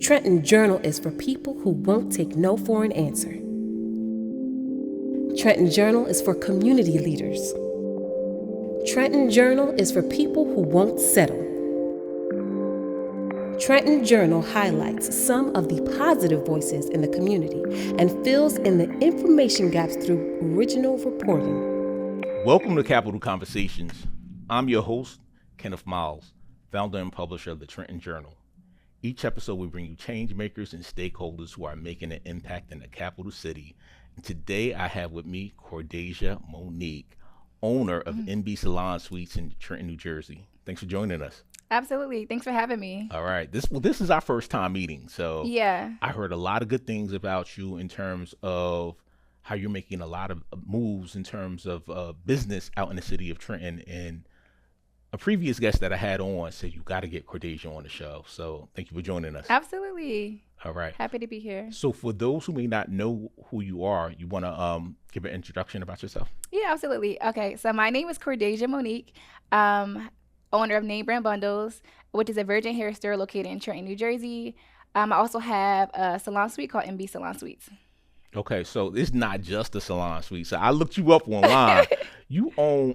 Trenton Journal is for people who won't take no for an answer. Trenton Journal is for community leaders. Trenton Journal is for people who won't settle. Trenton Journal highlights some of the positive voices in the community and fills in the information gaps through original reporting. Welcome to Capital Conversations. I'm your host, Kenneth Miles, founder and publisher of the Trenton Journal. Each episode, we bring you change makers and stakeholders who are making an impact in the capital city. And today, I have with me Cordasia Monique, owner of NB Salon Suites in Trenton, New Jersey. Thanks for joining us. Absolutely. Thanks for having me. All right. This is our first time meeting. So yeah, I heard a lot of good things about you in terms of how you're making a lot of moves in terms of business out in the city of Trenton. And a previous guest that I had on said you got to get Cordasia on the show. So thank you for joining us. Absolutely. All right. Happy to be here. So for those who may not know who you are, you want to give an introduction about yourself? Yeah, absolutely. Okay. So my name is Cordasia Monique, owner of Name Brand Bundles, which is a virgin hair store located in Trenton, New Jersey. I also have a salon suite called NB Salon Suites. Okay, so it's not just a salon suite. So I looked you up online. You own.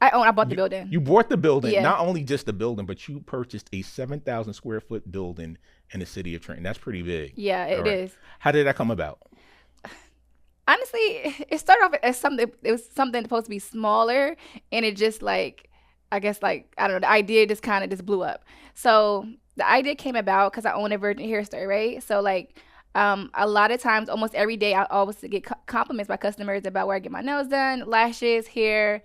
I bought the building. You bought the building, Yeah. Not only just the building, but you purchased a 7,000 square foot building in the city of Trenton. That's pretty big. Yeah, it is. How did that come about? Honestly, it started off as something. It was something supposed to be smaller, and it just I don't know, the idea just kind of just blew up. So the idea came about because I own a virgin hair store, right? So a lot of times, almost every day, I always get compliments by customers about where I get my nails done, lashes, hair,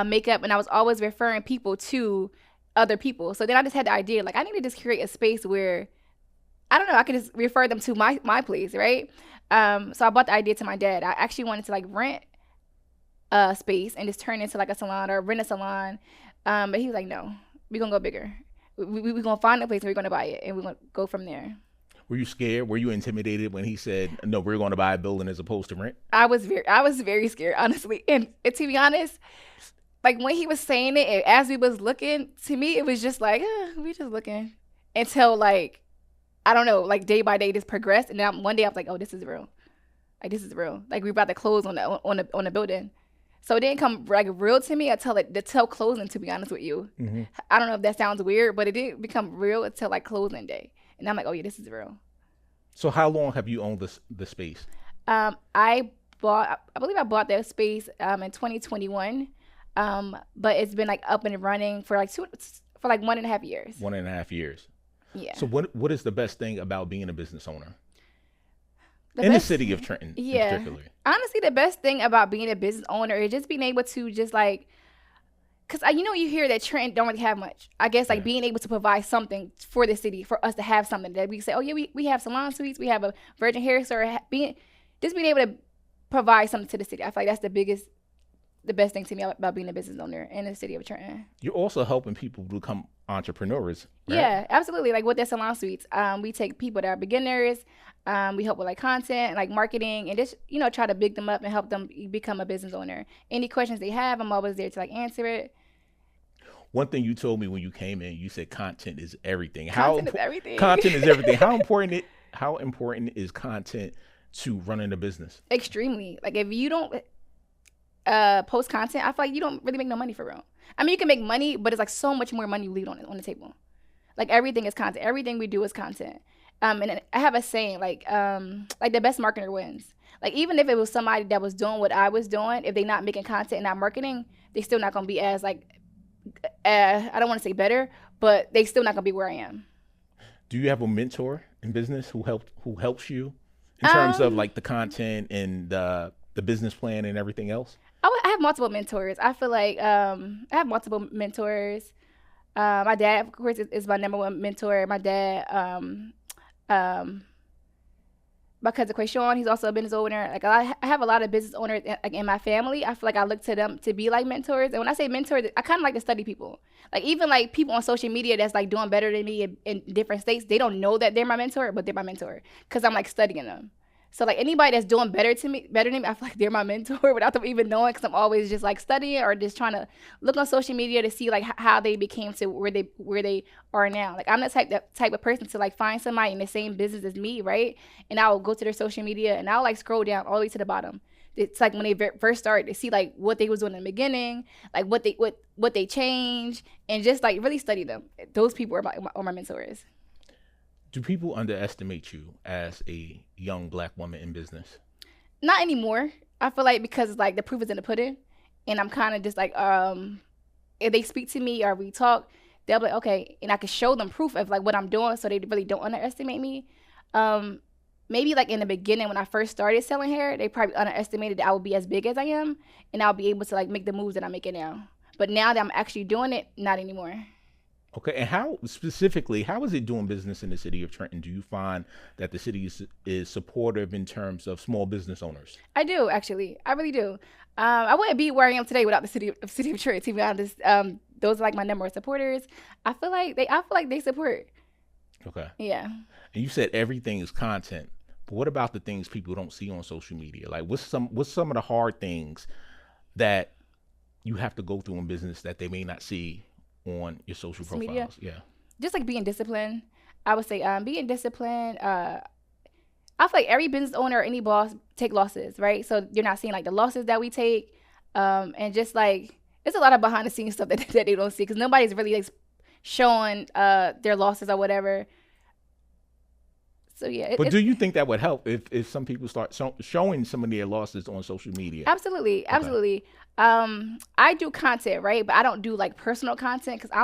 makeup, and I was always referring people to other people. So then I just had the idea, I need to just create a space where, I don't know, I could just refer them to my place, right? So I bought the idea to my dad. I actually wanted to rent a space and just turn it into a salon or rent a salon. But he was like, no, we're going to go bigger. We're going to find a place and we're going to buy it and we're going to go from there. Were you scared? Were you intimidated when he said, no, we're going to buy a building as opposed to rent? I was very scared, honestly. And to be honest, when he was saying it, and as we was looking, to me, it was just we just looking until I don't know, day by day just progressed. And then one day I was like, oh, this is real. This is real. We're about to close on the building. So it didn't come real to me until closing, to be honest with you. Mm-hmm. I don't know if that sounds weird, but it didn't become real until closing day. And I'm like, oh yeah, this is real. So how long have you owned the space? I believe I bought that space in 2021. But it's been up and running for 1.5 years. 1.5 years. Yeah. So what is the best thing about being a business owner? The city of Trenton, yeah. Particularly. Honestly, the best thing about being a business owner is just being able to just because you hear that Trenton don't really have much. I guess being able to provide something for the city, for us to have something that we say, oh yeah, we have salon suites, we have a virgin hair store. Being able to provide something to the city, I feel that's the best thing to me about being a business owner in the city of Trenton. You're also helping people become entrepreneurs, right? Yeah, absolutely. With the salon suites, we take people that are beginners. We help with content, marketing, and just try to big them up and help them become a business owner. Any questions they have, I'm always there to answer it. One thing you told me when you came in, you said content is everything. Content is everything. Content is everything. How important is content to running a business? Extremely. If you don't post content, I feel you don't really make no money for real. I mean, you can make money, but it's so much more money you leave on the table. Everything is content. Everything we do is content. And I have a saying, the best marketer wins. Even if it was somebody that was doing what I was doing, if they're not making content and not marketing, they still not going to be as I don't want to say better, but they still not going to be where I am. Do you have a mentor in business who helps you in terms of the content and the business plan and everything else? I have multiple mentors. I feel I have multiple mentors. My dad, of course, is my number one mentor. My dad, my cousin Quayshawn, he's also a business owner. I have a lot of business owners in my family. I feel I look to them to be mentors. And when I say mentors, I kind of like to study people. Even people on social media that's doing better than me in different states, they don't know that they're my mentor, but they're my mentor because I'm studying them. So like anybody that's doing better than me, I feel like they're my mentor without them even knowing, because I'm always just like studying or just trying to look on social media to see like how they became to where they are now. Like I'm the type of person to like find somebody in the same business as me, right? And I will go to their social media and I'll like scroll down all the way to the bottom. It's like when they first started to see like what they was doing in the beginning, like what they changed, and just like really study them. Those people are my mentors. Do people underestimate you as a young Black woman in business? Not anymore. I feel like because like the proof is in the pudding, and I'm kind of just like if they speak to me or we talk, they'll be like, okay, and I can show them proof of like what I'm doing, so they really don't underestimate me. Maybe like in the beginning when I first started selling hair, they probably underestimated that I would be as big as I am, and I'll be able to like make the moves that I'm making now. But now that I'm actually doing it, not anymore. Okay, and how is it doing business in the city of Trenton? Do you find that the city is supportive in terms of small business owners? I do, actually. I really do. I wouldn't be where I am today without the city of Trenton, to be honest. Those are like my number one supporters. I feel like they support. Okay. Yeah. And you said everything is content. But what about the things people don't see on social media? Like what's some of the hard things that you have to go through in business that they may not see on your social profiles? Media. Yeah. Just like being disciplined. I would say being disciplined. I feel like every business owner or any boss take losses, right? So you're not seeing like the losses that we take. And just like, it's a lot of behind the scenes stuff that they don't see, because nobody's really like showing their losses or whatever. So yeah. But do you think that would help if some people start showing some of their losses on social media? Absolutely. Okay. Absolutely. I do content, right? But I don't do like personal content, because I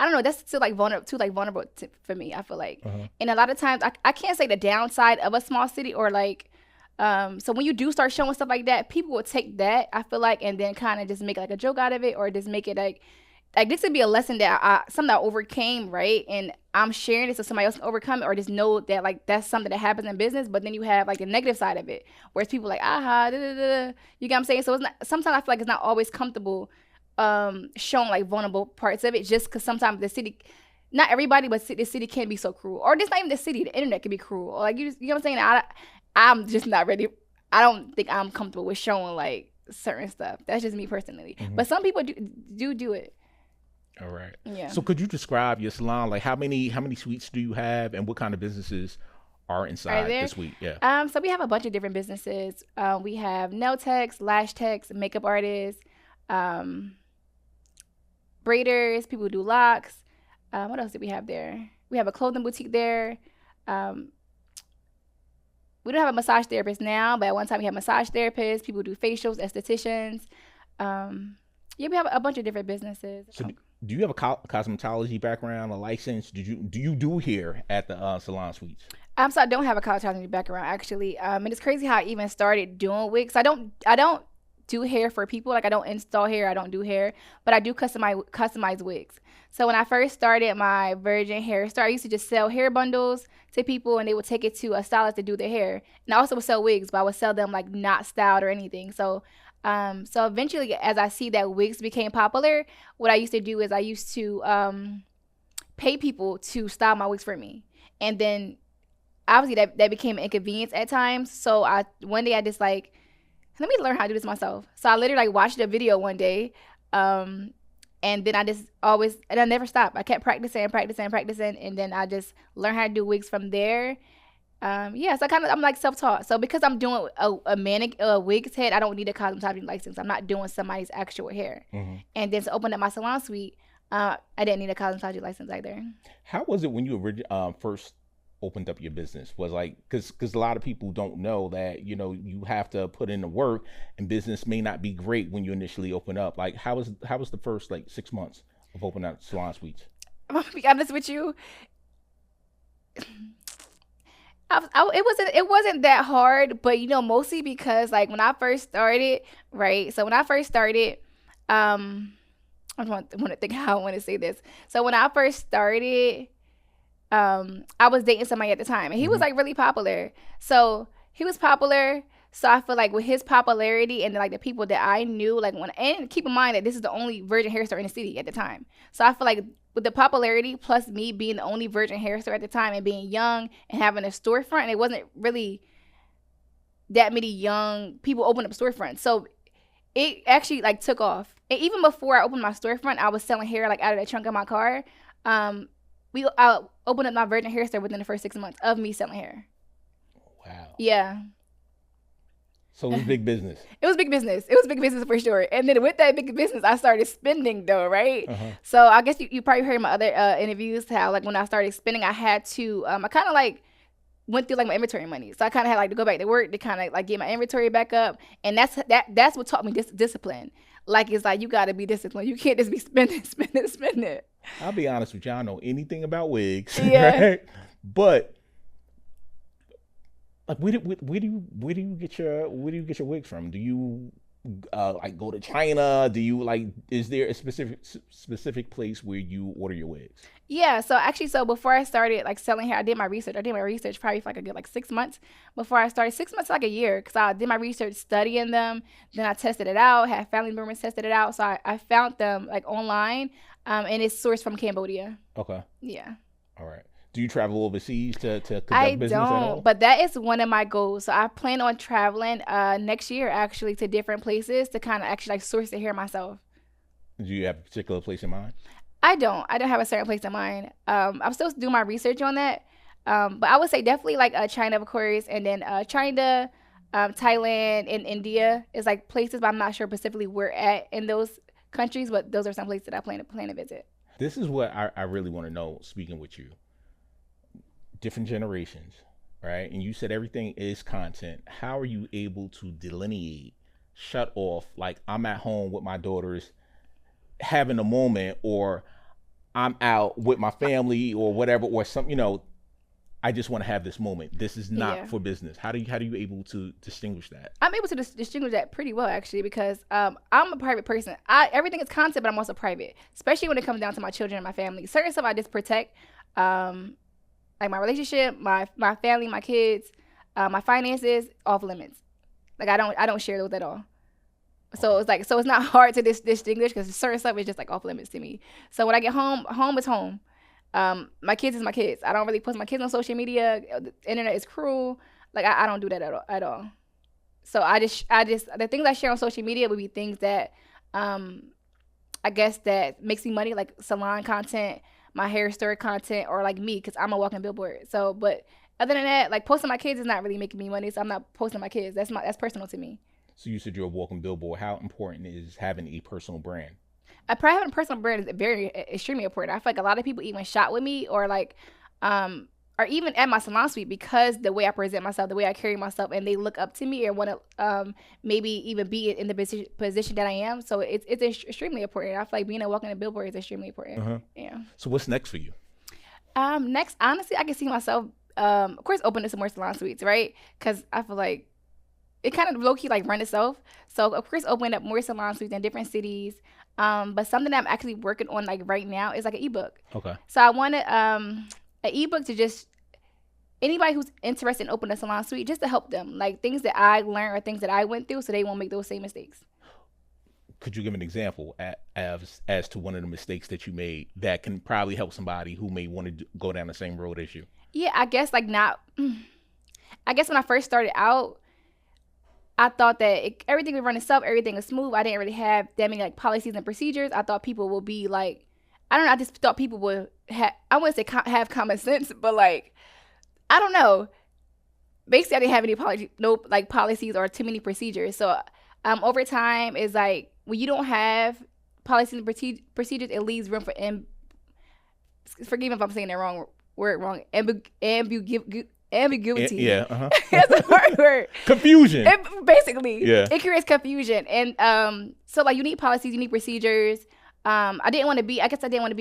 don't know, that's still like vulnerable for me, I feel like. Uh-huh. And a lot of times I can't say the downside of a small city, or like, so when you do start showing stuff like that, people will take that, I feel like, and then kind of just make like a joke out of it, or just make it like this would be a lesson that something I overcame, right? And I'm sharing it so somebody else can overcome it, or just know that like that's something that happens in business. But then you have like the negative side of it, whereas people like, aha, da, da, da. You get what I'm saying? So it's not, sometimes I feel like it's not always comfortable showing like vulnerable parts of it, just because sometimes the city, not everybody, but the city can be so cruel. Or just not even the city, the internet can be cruel. Or like you know what I'm saying? I'm just not ready. I don't think I'm comfortable with showing like certain stuff. That's just me personally. Mm-hmm. But some people do it. All right. Yeah. So could you describe your salon? Like how many suites do you have, and what kind of businesses are inside this suite? Yeah. So we have a bunch of different businesses. We have nail techs, lash techs, makeup artists, braiders, people who do locks. What else do we have there? We have a clothing boutique there. We don't have a massage therapist now, but at one time we had massage therapists, people who do facials, estheticians. Yeah, we have a bunch of different businesses. So do you have a cosmetology background, a license? Do you do hair at the salon suites? So I don't have a cosmetology background, actually. And it's crazy how I even started doing wigs. I don't do hair for people. Like I don't install hair, I don't do hair, but I do customize wigs. So when I first started my virgin hair store, I used to just sell hair bundles to people, and they would take it to a stylist to do their hair. And I also would sell wigs, but I would sell them like not styled or anything. So eventually, as I see that wigs became popular, what I used to do is I used to pay people to style my wigs for me. And then obviously that became an inconvenience at times. So one day I just like, let me learn how to do this myself. So I literally like watched a video one day, and then I never stopped. I kept practicing, and then I just learned how to do wigs from there. So I'm like self-taught. So because I'm doing a wig's head, I don't need a cosmetology license. I'm not doing somebody's actual hair. Mm-hmm. And then to open up my salon suite, I didn't need a cosmetology license either. How was it when you first opened up your business? Was like, because a lot of people don't know that, you know, you have to put in the work, and business may not be great when you initially open up. Like how was the first like 6 months of opening up salon suites? I'm gonna be honest with you. It wasn't that hard, but you know, mostly because like when I first started, right? So when I first started, I want to think how I want to say this. So when I first started, I was dating somebody at the time, and he was like really popular. So he was popular. So I feel like with his popularity and like the people that I knew, like and keep in mind that this is the only virgin hair store in the city at the time. So I feel like with the popularity plus me being the only virgin hair store at the time and being young and having a storefront, and it wasn't really that many young people open up storefronts. So it actually like took off. And even before I opened my storefront, I was selling hair like out of the trunk of my car. I opened up my virgin hair store within the first 6 months of me selling hair. Wow. Yeah. So it was big business. It was big business. It was big business for sure. And then with that big business, I started spending though, right? So I guess you probably heard my other interviews how like when I started spending, I had to, I kind of like went through like my inventory money. So I kind of had like to go back to work to kind of like get my inventory back up. And that's what taught me discipline. Like, it's like, you got to be disciplined. You can't just be spending. I'll be honest with you. I don't know anything about wigs, Yeah. right? But like, where do you get your wigs from? Do you like go to China? Do you like, is there a specific place where you order your wigs? Yeah, so actually, before I started like selling hair, I did my research. Probably for like a good like 6 months before I started. 6 months to like a year, because I did my research studying them. Then I tested it out, had family members tested it out. So I found them like online, and it's sourced from Cambodia. Okay. Yeah. All right. Do you travel overseas to conduct business at all? I don't, but that is one of my goals. So I plan on traveling next year actually to different places to kind of actually like source the hair myself. Do you have a particular place in mind? I don't have a certain place in mind. I'm still doing my research on that. But I would say definitely like China, of course, and then China, Thailand, and India is like places, but I'm not sure specifically where at in those countries, but those are some places that I plan to visit. This is what I really want to know, speaking with you. Different generations, right? And you said everything is content. How are you able to delineate, shut off, like I'm at home with my daughters having a moment, or I'm out with my family or whatever, or some, I just want to have this moment. This is not for business. How do you able to distinguish that? I'm able to distinguish that pretty well, actually, because I'm a private person. Everything is content, but I'm also private, especially when it comes down to my children and my family. Certain stuff I just protect, like my relationship, my family, my kids, my finances, off limits. Like I don't share those at all. So it's not hard to distinguish, because certain stuff is just like off limits to me. So when I get home is home. My kids is my kids. I don't really post my kids on social media. The internet is cruel. Like I don't do that at all. So I just the things I share on social media would be things that I guess that makes me money, like salon content, my hair store content, or like me, because I'm a walking billboard. So, but other than that, like posting my kids is not really making me money. So I'm not posting my kids. That's personal to me. So you said you're a walking billboard. How important is having a personal brand? Having a personal brand is extremely important. I feel like a lot of people even shop with me, or like, or even at my salon suite, because the way I present myself, the way I carry myself, and they look up to me or want to maybe even be in the position that I am. So it's extremely important. I feel like being a walking billboard is extremely important. Yeah. So what's next for you? Next, honestly, I can see myself, of course, opening some more salon suites, right? Because I feel like it kind of low-key like run itself. So of course, opening up more salon suites in different cities. But something that I'm actually working on like right now is like an ebook. Okay. So I wanted an ebook to just anybody who's interested in opening a salon suite, just to help them, like things that I learned or things that I went through, so they won't make those same mistakes. Could you give an example as to one of the mistakes that you made that can probably help somebody who may want to go down the same road as you? Yeah, I guess when I first started out, I thought that everything would run itself, everything was smooth. I didn't really have that many like policies and procedures. I thought people would be like, I don't know, I just thought people would I wouldn't say have common sense, but like, I don't know. Basically, I didn't have any policies or too many procedures. So over time, is like when you don't have policies and procedures, it leaves room for forgive me if I'm saying the wrong word wrong. Ambiguity. Yeah. That's a hard word. Confusion. Basically. Yeah. It creates confusion. And so like you need policies, you need procedures. I didn't want to be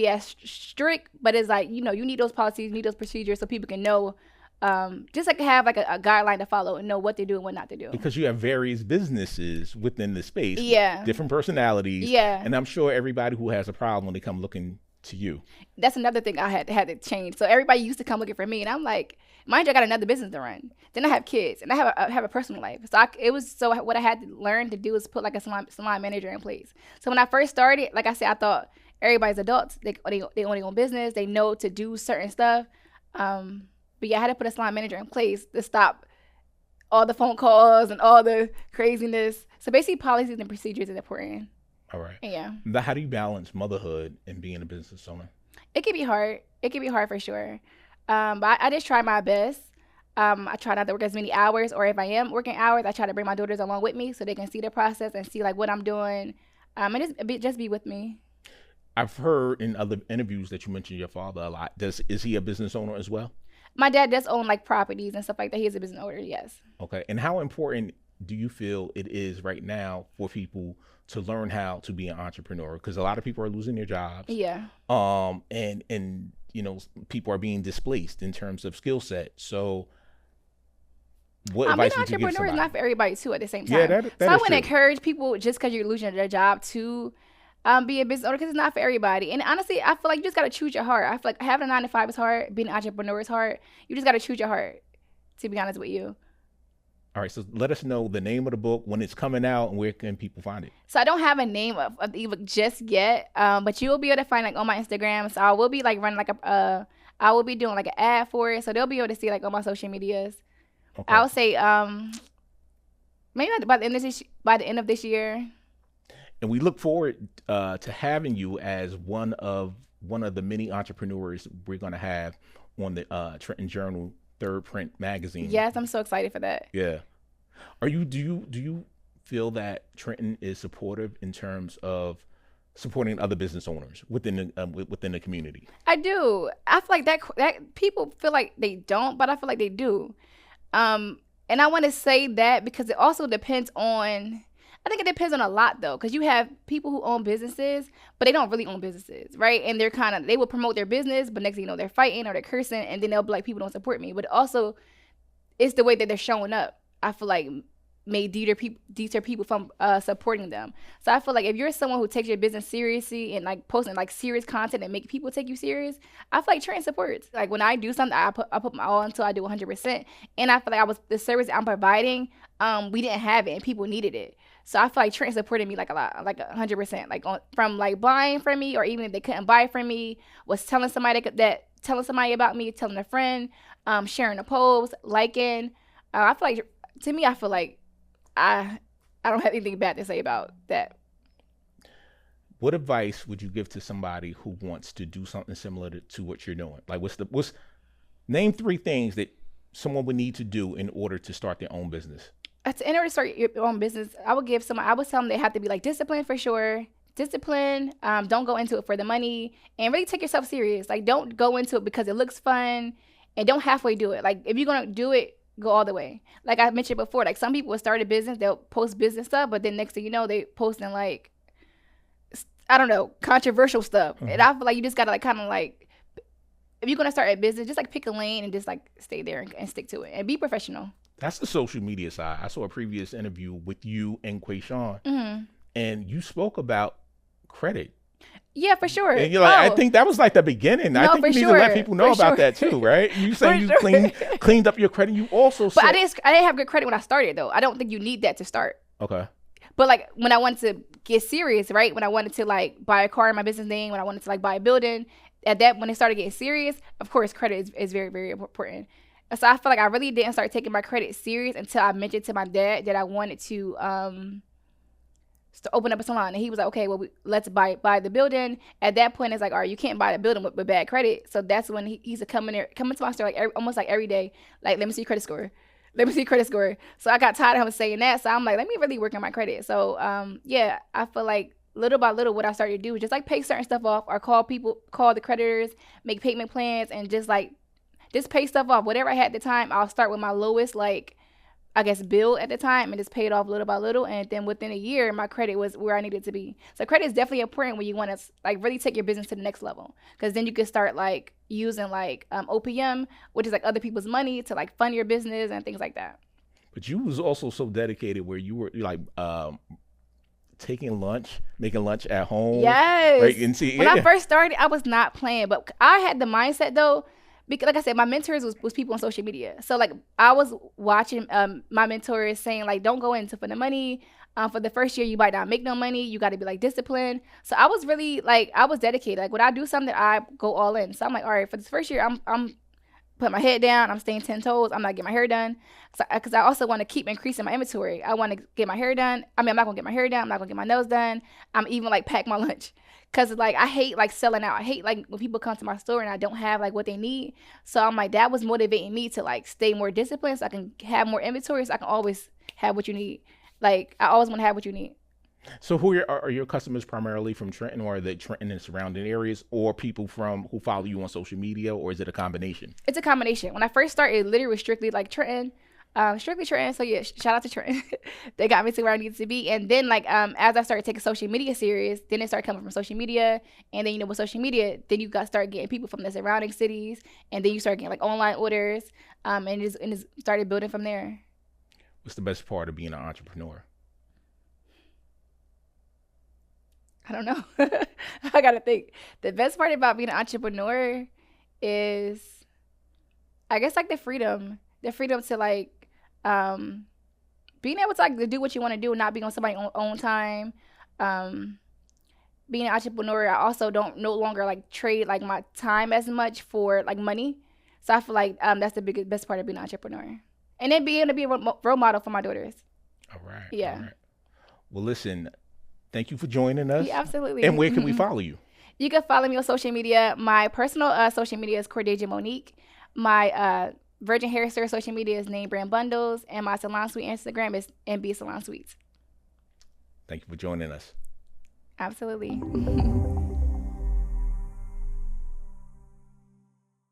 as strict, but it's like, you need those policies, you need those procedures so people can know, just like have like a guideline to follow and know what to do and what not to do. Because you have various businesses within the space. Yeah. Different personalities. Yeah. And I'm sure everybody who has a problem, they come looking to you. That's another thing I had to change. So everybody used to come looking for me, and I'm like, mind you, I got another business to run. Then I have kids, and I have a personal life. So what I had to learn to do is put like a salon manager in place. So when I first started, like I said, I thought everybody's adults. They own their own business. They know to do certain stuff. But yeah, I had to put a salon manager in place to stop all the phone calls and all the craziness. So basically, policies and procedures is important. All right. Yeah. Now, how do you balance motherhood and being a business owner? It can be hard. It can be hard for sure. But I just try my best. I try not to work as many hours, or if I am working hours, I try to bring my daughters along with me so they can see the process and see like what I'm doing. And just be with me. I've heard in other interviews that you mentioned your father a lot. Is he a business owner as well? My dad does own like properties and stuff like that. He is a business owner, yes. Okay. And how important do you feel it is right now for people to learn how to be an entrepreneur? Because a lot of people are losing their jobs. Yeah. And you know, people are being displaced in terms of skill set. So what advice would you give somebody? Entrepreneur is not for everybody too at the same time. Yeah, that so I is wouldn't true. encourage people just because you're losing their job to be a business owner, because it's not for everybody. And honestly, I feel like you just got to choose your heart. I feel like having a 9-to-5 is hard. Being an entrepreneur is hard. You just got to choose your heart, to be honest with you. All right, so let us know the name of the book, when it's coming out, and where can people find it? So I don't have a name of the ebook just yet, but you will be able to find like on my Instagram. So I will be like running like I will be doing like an ad for it, so they'll be able to see like on my social medias. Okay. I would say maybe by the end of this year. And we look forward to having you as one of the many entrepreneurs we're going to have on the Trenton Journal third print magazine. Yes, I'm so excited for that. Yeah. Do you feel that Trenton is supportive in terms of supporting other business owners within the community? I do. I feel like that people feel like they don't, but I feel like they do. And I want to say that because it also depends on. I think it depends on a lot though, because you have people who own businesses, but they don't really own businesses, right? And they will promote their business, but next thing you know, they're fighting or they're cursing, and then they'll be like, people don't support me. But also, it's the way that they're showing up. I feel like may deter people from supporting them. So I feel like if you're someone who takes your business seriously and like posting like serious content and make people take you serious, I feel like Trenton supports. Like when I do something, I put my all until I do 100%. And I feel like the service I'm providing, we didn't have it and people needed it. So I feel like Trenton supported me like a lot, like 100%, like from like buying from me, or even if they couldn't buy from me, was telling somebody about me, telling a friend, sharing a post, liking. I feel like, to me, I don't have anything bad to say about that. What advice would you give to somebody who wants to do something similar to what you're doing? Like name 3 things that someone would need to do in order to start their own business? In order to start your own business, I would tell them they have to be like disciplined for sure. Discipline. Don't go into it for the money, and really take yourself serious. Like don't go into it because it looks fun, and don't halfway do it. Like if you're gonna do it, go all the way. Like I mentioned before, like some people will start a business, they'll post business stuff, but then next thing you know, they posting like, I don't know, controversial stuff. Mm-hmm. And I feel like you just gotta like kind of like, if you're gonna start a business, just like pick a lane and just like stay there and stick to it and be professional. That's the social media side. I saw a previous interview with you and Quayshawn, mm-hmm. and you spoke about credit. Yeah, for sure. And you're like, I think that was like the beginning. I think you need to let people know about that too, right? You say you cleaned up your credit. You also said, but I didn't have good credit when I started though. I don't think you need that to start. Okay. But like when I wanted to get serious, right? When I wanted to like buy a car in my business name, when I wanted to like buy a building, when it started getting serious, of course, credit is very, very important. So I feel like I really didn't start taking my credit serious until I mentioned to my dad that I wanted to open up a salon. And he was like, okay, well, let's buy the building. At that point, it's like, all right, you can't buy the building with bad credit. So that's when he's coming to my store like almost like every day. Like, let me see your credit score. Let me see your credit score. So I got tired of him saying that. So I'm like, let me really work on my credit. So yeah, I feel like little by little, what I started to do was just like pay certain stuff off, or call the creditors, make payment plans, and just pay stuff off. Whatever I had at the time, I'll start with my lowest, like, I guess, bill at the time, and just pay it off little by little. And then within a year, my credit was where I needed to be. So credit is definitely important when you want to like really take your business to the next level, because then you can start like using like OPM, which is like other people's money, to like fund your business and things like that. But you was also so dedicated where you were like taking lunch, making lunch at home. Yes. Right? And see, when I first started, I was not playing, but I had the mindset though. Because, like I said, my mentors was people on social media. So, like, I was watching my mentors saying, like, don't go into for the money. For the first year, you might not make no money. You got to be, like, disciplined. So, I was really, like, I was dedicated. Like, when I do something, I go all in. So, I'm like, all right, for this first year, put my head down. I'm staying 10 toes. I'm not getting my hair done. Because I also want to keep increasing my inventory. I want to get my hair done. I mean, I'm not going to get my hair done. I'm not going to get my nose done. I'm even like pack my lunch. Because like I hate like selling out. I hate like when people come to my store and I don't have like what they need. So I'm like, that was motivating me to like stay more disciplined so I can have more inventory so I can always have what you need. Like I always want to have what you need. So are your customers primarily from Trenton, or are they Trenton and surrounding areas, or people who follow you on social media, or is it a combination? It's a combination. When I first started, it literally was strictly like Trenton, strictly Trenton. So yeah, shout out to Trenton. They got me to where I needed to be. And then like as I started taking social media serious, then it started coming from social media. And then with social media, then you got start getting people from the surrounding cities, and then you start getting like online orders, and it started building from there. What's the best part of being an entrepreneur? I don't know. I gotta think. The best part about being an entrepreneur is, I guess, like the freedom to like, being able to like to do what you want to do and not be on somebody's own time. Being an entrepreneur, I also don't no longer like trade like my time as much for like money. So I feel like that's the best part of being an entrepreneur, and then being able to be a role model for my daughters. All right. Yeah. All right. Well, listen. Thank you for joining us. Yeah, absolutely. And where can we follow you? You can follow me on social media. My personal social media is Cordasia Monique. My Virgin Hair Store social media is Name Brand Bundles. And my Salon Suite Instagram is NB Salon Suites. Thank you for joining us. Absolutely.